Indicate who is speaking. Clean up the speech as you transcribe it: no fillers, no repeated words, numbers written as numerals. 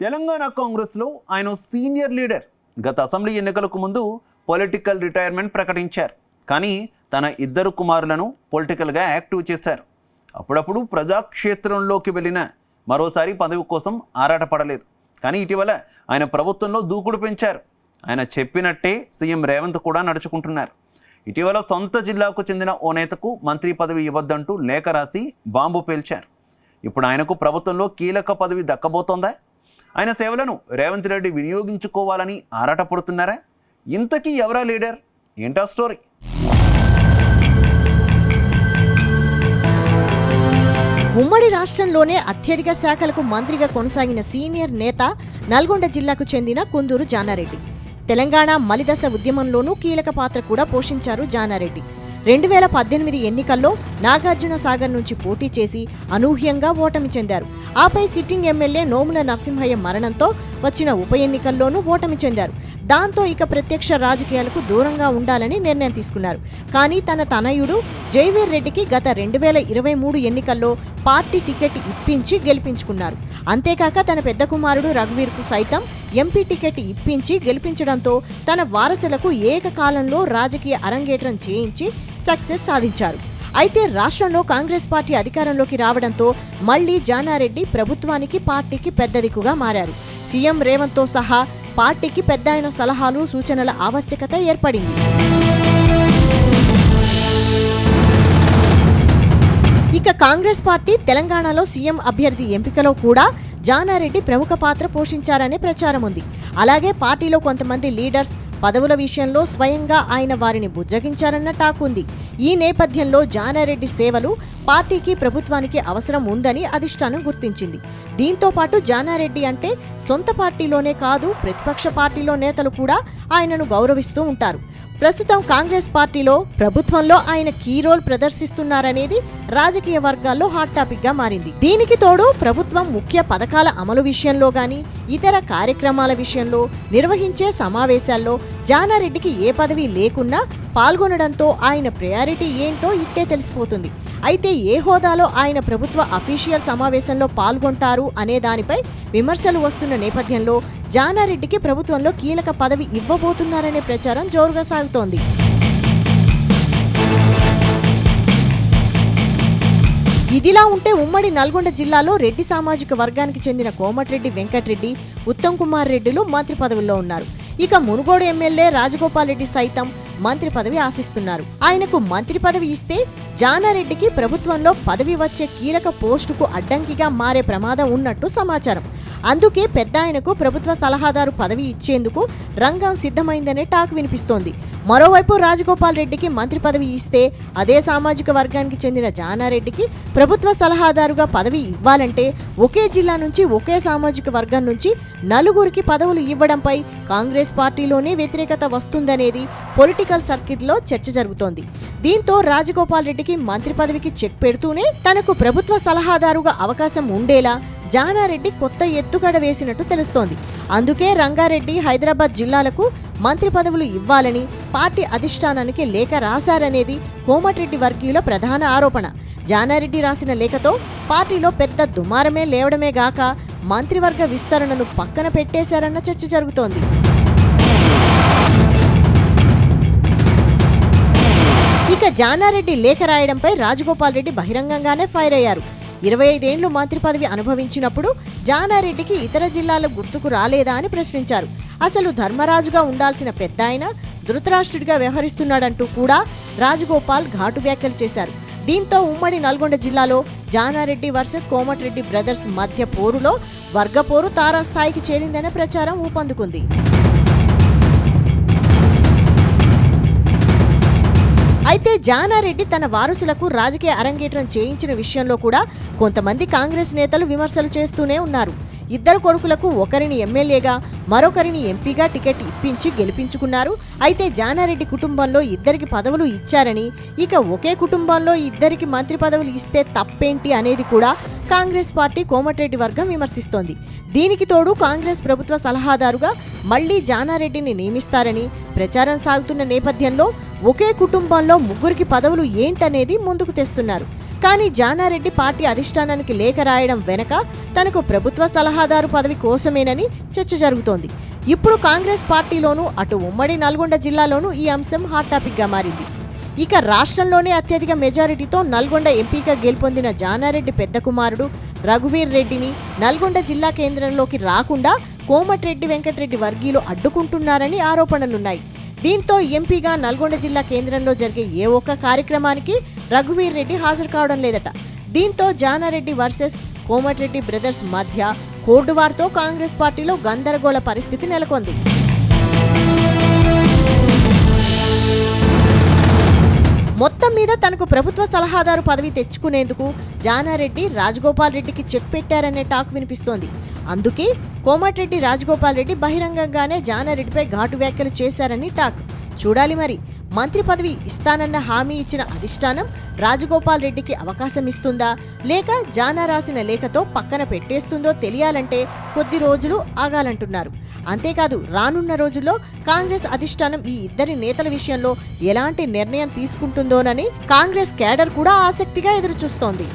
Speaker 1: తెలంగాణ కాంగ్రెస్లో ఆయన senior leader. గత అసెంబ్లీ ఎన్నికలకు ముందు పొలిటికల్ రిటైర్మెంట్ ప్రకటించారు. కానీ తన ఇద్దరు కుమారులను పొలిటికల్గా యాక్టివ్ చేశారు. అప్పుడప్పుడు ప్రజాక్షేత్రంలోకి వెళ్ళిన మరోసారి పదవి కోసం ఆరాటపడలేదు. కానీ ఇటీవల ఆయన ప్రభుత్వంలో దూకుడు పెంచారు. ఆయన చెప్పినట్టే సీఎం రేవంత్ కూడా నడుచుకుంటున్నారు. ఇటీవల సొంత జిల్లాకు చెందిన ఓ నేతకు మంత్రి పదవి ఇవ్వద్దంటూ లేఖ రాసి బాంబు పేల్చారు. ఇప్పుడు ఆయనకు ప్రభుత్వంలో కీలక పదవి దక్కబోతోందా? ఆయన సేవలను రేవంత్ రెడ్డి వినియోగించుకోవాలని ఆరాటపడుతున్నారా? ఇంతకీ ఎవరా లీడర్? ఏంటా స్టోరీ?
Speaker 2: ఉమ్మడి రాష్ట్రంలోనే అత్యధిక శాఖలకు మంత్రిగా కొనసాగిన సీనియర్ నేత నల్గొండ జిల్లాకు చెందిన కుందూరు జానారెడ్డి. తెలంగాణ మలిదశ ఉద్యమంలోనూ కీలక పాత్ర కూడా పోషించారు జానారెడ్డి. 2018 ఎన్నికల్లో నాగార్జున సాగర్ నుంచి పోటీ చేసి అనూహ్యంగా ఓటమి చెందారు. ఆపై సిట్టింగ్ ఎమ్మెల్యే నోముల నరసింహయ్య మరణంతో వచ్చిన ఉప ఎన్నికల్లోనూ ఓటమి చెందారు. దాంతో ఇక ప్రత్యక్ష రాజకీయాలకు దూరంగా ఉండాలని నిర్ణయం తీసుకున్నారు. కానీ తన తనయుడు జైవీర్ రెడ్డికి గత 2023 ఎన్నికల్లో పార్టీ టికెట్ ఇప్పించి గెలిపించుకున్నారు. అంతేకాక తన పెద్ద కుమారుడు రఘువీర్కు సైతం ఎంపీ టికెట్ ఇప్పించి గెలిపించడంతో తన వారసులకు ఏకకాలంలో రాజకీయ అరంగేట్రం చేయించి సక్సెస్ సాధించారు. అయితే రాష్ట్రంలో కాంగ్రెస్ పార్టీ అధికారంలోకి రావడంతో మళ్లీ జానారెడ్డి ప్రభుత్వానికి పార్టీకి పెద్ద దిక్కుగా మారారు. సీఎం రేవంత్తో సహా పార్టీకి పెద్ద ఆయన సలహాలు సూచనల ఆవశ్యకత ఏర్పడింది. ఇక కాంగ్రెస్ పార్టీ తెలంగాణలో సీఎం అభ్యర్థి ఎంపికలో కూడా జానారెడ్డి ప్రముఖ పాత్ర పోషించారనే ప్రచారం ఉంది. అలాగే పార్టీలో కొంతమంది లీడర్స్ పదవుల విషయంలో స్వయంగా ఆయన వారిని బుజ్జగించారన్న టాక్ ఉంది. ఈ నేపథ్యంలో జానారెడ్డి సేవలు పార్టీకి ప్రభుత్వానికి అవసరం ఉందని అధిష్టానం గుర్తించింది. దీంతో పాటు జానారెడ్డి అంటే సొంత పార్టీలోనే కాదు, ప్రతిపక్ష పార్టీలో నేతలు కూడా ఆయనను గౌరవిస్తూ ఉంటారు. ప్రస్తుతం కాంగ్రెస్ పార్టీలో ప్రభుత్వంలో ఆయన కీ రోల్ ప్రదర్శిస్తున్నారనేది రాజకీయ వర్గాల్లో హాట్ టాపిక్ గా మారింది. దీనికి తోడు ప్రభుత్వం ముఖ్య పథకాల అమలు విషయంలో గాని, ఇతర కార్యక్రమాల విషయంలో, నిర్వహించే సమావేశాల్లో జానారెడ్డికి ఏ పదవి లేకున్నా పాల్గొనడంతో ఆయన ప్రయారిటీ ఏంటో ఇట్టే తెలిసిపోతుంది. అయితే ఏ హోదాలో ఆయన ప్రభుత్వ అఫీషియల్ సమావేశంలో పాల్గొంటారు అనే దానిపై విమర్శలు వస్తున్న నేపథ్యంలో జానారెడ్డికి ప్రభుత్వంలో కీలక పదవి ఇవ్వబోతున్నారనే ప్రచారం జోరుగా సాగుతోంది. ఇదిలా ఉంటే ఉమ్మడి నల్గొండ జిల్లాలో రెడ్డి సామాజిక వర్గానికి చెందిన కోమటిరెడ్డి వెంకటరెడ్డి, ఉత్తమ్ కుమార్ రెడ్డిలు మంత్రి పదవుల్లో ఉన్నారు. ఇక మునుగోడు ఎమ్మెల్యే రాజగోపాల్ రెడ్డి సైతం మంత్రి పదవి ఆశిస్తున్నారు. ఆయనకు మంత్రి పదవి ఇస్తే జానారెడ్డికి ప్రభుత్వంలో పదవి వచ్చే కీలక పోస్టుకు అడ్డంకిగా మారే ప్రమాదం ఉన్నట్టు సమాచారం. అందుకే పెద్ద ఆయనకు ప్రభుత్వ సలహాదారు పదవి ఇచ్చేందుకు రంగం సిద్ధమైందనే టాక్ వినిపిస్తోంది. మరోవైపు రాజగోపాల్ రెడ్డికి మంత్రి పదవి ఇస్తే అదే సామాజిక వర్గానికి చెందిన జానారెడ్డికి ప్రభుత్వ సలహాదారుగా పదవి ఇవ్వాలంటే ఒకే జిల్లా నుంచి, ఒకే సామాజిక వర్గం నుంచి నలుగురికి పదవులు ఇవ్వడంపై కాంగ్రెస్ పార్టీలోనే వ్యతిరేకత వస్తుందనేది పొలిటికల్ సర్కిట్లో చర్చ జరుగుతోంది. దీంతో రాజగోపాల్ రెడ్డికి మంత్రి పదవికి చెక్ పెడుతూనే తనకు ప్రభుత్వ సలహాదారుగా అవకాశం ఉండేలా జానారెడ్డి కొత్త ఎత్తుగడ వేసినట్టు తెలుస్తోంది. అందుకే రంగారెడ్డి, హైదరాబాద్ జిల్లాలకు మంత్రి పదవులు ఇవ్వాలని పార్టీ అధిష్టానానికి లేఖ రాశారనేది కోమటిరెడ్డి వర్గీయుల ప్రధాన ఆరోపణ. జానారెడ్డి రాసిన లేఖతో పార్టీలో పెద్ద దుమారమే లేవడమే గాక మంత్రివర్గ విస్తరణను పక్కన పెట్టేశారన్న చర్చ జరుగుతోంది. ఇక జానారెడ్డి లేఖ రాయడంపై రాజగోపాల్ రెడ్డి బహిరంగంగానే ఫైర్ అయ్యారు. 25 ఏళ్లు మంత్రి పదవి అనుభవించినప్పుడు జానారెడ్డికి ఇతర జిల్లాల గుర్తుకు రాలేదా అని ప్రశ్నించారు. అసలు ధర్మరాజుగా ఉండాల్సిన పెద్ద ఆయన ధృతరాష్ట్రుడిగా వ్యవహరిస్తున్నాడంటూ కూడా రాజగోపాల్ ఘాటు వ్యాఖ్యలు చేశారు. దీంతో ఉమ్మడి నల్గొండ జిల్లాలో జానారెడ్డి వర్సెస్ కోమటిరెడ్డి బ్రదర్స్ మధ్య పోరులో వర్గపోరు తారాస్థాయికి చేరిందనే ప్రచారం ఊపందుకుంది. అయితే జానారెడ్డి తన వారసులకు రాజకీయ అరంగేట్రం చేయించిన విషయంలో కూడా కొంతమంది కాంగ్రెస్ నేతలు విమర్శలు చేస్తూనే ఉన్నారు. ఇద్దరు కొడుకులకు ఒకరిని ఎమ్మెల్యేగా, మరొకరిని ఎంపీగా టికెట్ ఇప్పించి గెలిపించుకున్నారు. అయితే జానారెడ్డి కుటుంబంలో ఇద్దరికి పదవులు ఇచ్చారని, ఇక ఒకే కుటుంబంలో ఇద్దరికి మంత్రి పదవులు ఇస్తే తప్పేంటి అనేది కూడా కాంగ్రెస్ పార్టీ కోమటిరెడ్డి వర్గం విమర్శిస్తోంది. దీనికి తోడు కాంగ్రెస్ ప్రభుత్వ సలహాదారుగా మళ్లీ జానారెడ్డిని నియమిస్తారని ప్రచారం సాగుతున్న నేపథ్యంలో ఒకే కుటుంబంలో ముగ్గురికి పదవులు ఏంటనేది ముందుకు తెస్తున్నారు. కానీ జానారెడ్డి పార్టీ అధిష్టానానికి లేఖ రాయడం వెనక తనకు ప్రభుత్వ సలహాదారు పదవి కోసమేనని చర్చ జరుగుతోంది. ఇప్పుడు కాంగ్రెస్ పార్టీలోనూ అటు ఉమ్మడి నల్గొండ జిల్లాలోనూ ఈ అంశం హాట్ టాపిక్గా మారింది. ఇక రాష్ట్రంలోనే అత్యధిక మెజారిటీతో నల్గొండ ఎంపీగా గెలుపొందిన జానారెడ్డి పెద్ద కుమారుడు రఘువీర్ రెడ్డిని నల్గొండ జిల్లా కేంద్రంలోకి రాకుండా కోమటిరెడ్డి వెంకటరెడ్డి వర్గీయులు అడ్డుకుంటున్నారని ఆరోపణలున్నాయి. దీంతో ఎంపీగా నల్గొండ జిల్లా కేంద్రంలో జరిగే ఏ ఒక్క కార్యక్రమానికి రఘువీర్ రెడ్డి హాజరు కావడం లేదట. దీంతో జానారెడ్డి వర్సెస్ కోమటిరెడ్డి బ్రదర్స్ మధ్య కోర్టువార్తో కాంగ్రెస్ పార్టీలో గందరగోళ పరిస్థితి నెలకొంది. మొత్తం మీద తనకు ప్రభుత్వ సలహాదారు పదవి తెచ్చుకునేందుకు జానారెడ్డి రాజగోపాల్ రెడ్డికి చెక్ పెట్టారనే టాక్ వినిపిస్తోంది. అందుకే కోమటిరెడ్డి రాజగోపాల్ రెడ్డి బహిరంగంగానే జానారెడ్డిపై ఘాటు వ్యాఖ్యలు చేశారని టాక్. చూడాలి మరి, మంత్రి పదవి ఇస్తానన్న హామీ ఇచ్చిన అధిష్టానం రాజగోపాల్ రెడ్డికి అవకాశం ఇస్తుందా లేక జానా రాసిన లేఖతో పక్కన పెట్టేస్తుందో తెలియాలంటే కొద్ది రోజులు ఆగాలంటున్నారు. అంతేకాదు, రానున్న రోజుల్లో కాంగ్రెస్ అధిష్టానం ఈ ఇద్దరి నేతల విషయంలో ఎలాంటి నిర్ణయం తీసుకుంటుందోనని కాంగ్రెస్ కేడర్ కూడా ఆసక్తిగా ఎదురుచూస్తోంది.